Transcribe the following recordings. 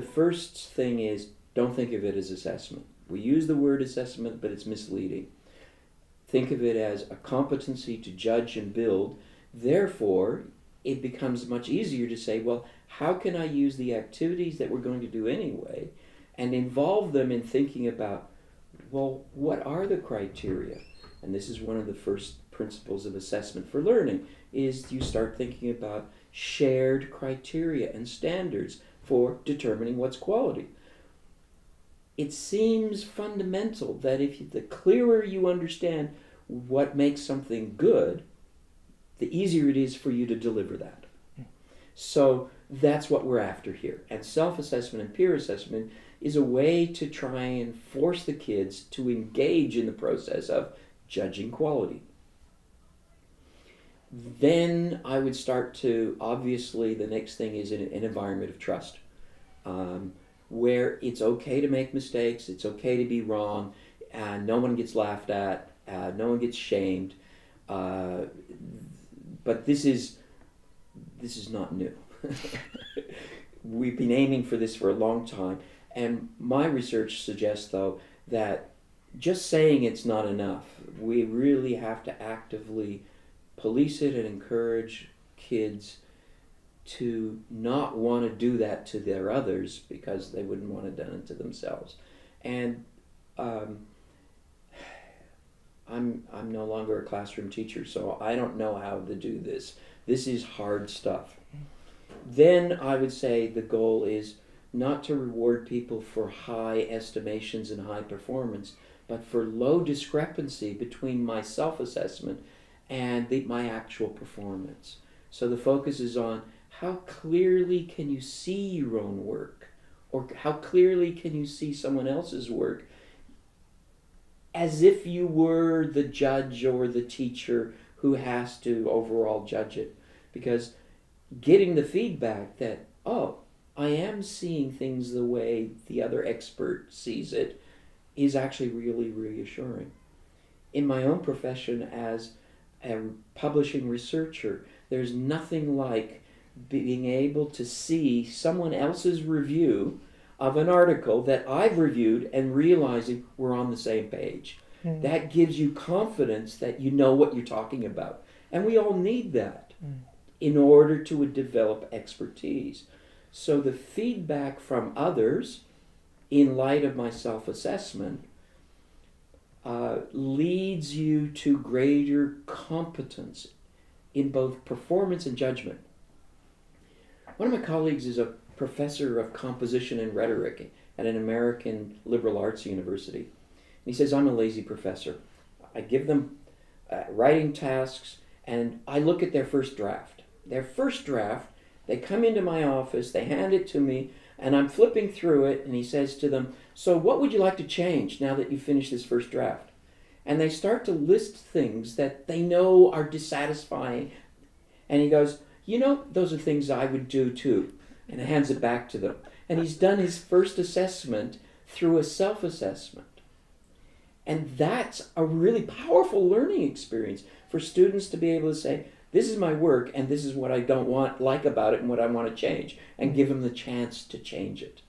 first thing is, don't think of it as assessment. We use the word assessment, but it's misleading. Think of it as a competency to judge and build. Therefore, it becomes much easier to say, well, how can I use the activities that we're going to do anyway and involve them in thinking about, well, what are the criteria? And this is one of the first principles of assessment for learning, is you start thinking about shared criteria and standards for determining what's quality. It seems fundamental that the clearer you understand what makes something good, the easier it is for you to deliver that. So that's what we're after here. And self-assessment and peer assessment is a way to try and force the kids to engage in the process of judging quality. Then I would start to, obviously, the next thing is an environment of trust, where it's okay to make mistakes, it's okay to be wrong, and no one gets laughed at, no one gets shamed. But this is not new. We've been aiming for this for a long time, and my research suggests, though, that just saying it's not enough. We really have to actively police it and encourage kids to not want to do that to their others because they wouldn't want to done it to themselves. And I'm no longer a classroom teacher, so I don't know how to do this. This is hard stuff. Then I would say the goal is not to reward people for high estimations and high performance, but for low discrepancy between my self-assessment and my actual performance. So the focus is on how clearly can you see your own work, or how clearly can you see someone else's work, as if you were the judge or the teacher who has to overall judge it. Because getting the feedback that, oh, I am seeing things the way the other expert sees it, is actually really reassuring. In my own profession as a publishing researcher, there's nothing like being able to see someone else's review of an article that I've reviewed and realizing we're on the same page. Mm. That gives you confidence that you know what you're talking about. And we all need that in order to develop expertise. So the feedback from others, in light of my self-assessment, leads you to greater competence in both performance and judgment. One of my colleagues is a professor of composition and rhetoric at an American liberal arts university. And he says, I'm a lazy professor. I give them writing tasks, and I look at their first draft. Their first draft, they come into my office, they hand it to me, and I'm flipping through it, and he says to them, so what would you like to change now that you finished this first draft? And they start to list things that they know are dissatisfying. And he goes, you know, those are things I would do too. And hands it back to them. And he's done his first assessment through a self-assessment. And that's a really powerful learning experience for students to be able to say, this is my work, and this is what I don't like about it and what I want to change, and give them the chance to change it.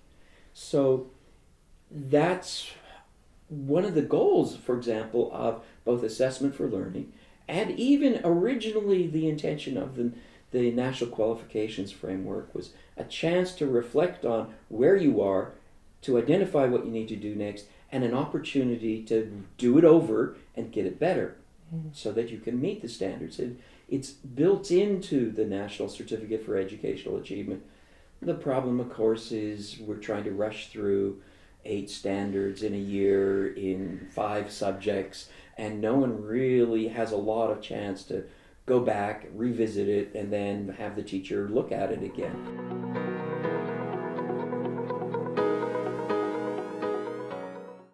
So that's one of the goals, for example, of both assessment for learning and even originally the intention of the National Qualifications Framework was a chance to reflect on where you are, to identify what you need to do next, and an opportunity to do it over and get it better so that you can meet the standards. It's built into the National Certificate for Educational Achievement. The problem, of course, is we're trying to rush through 8 standards in a year in 5 subjects, and no one really has a lot of chance to go back, revisit it, and then have the teacher look at it again.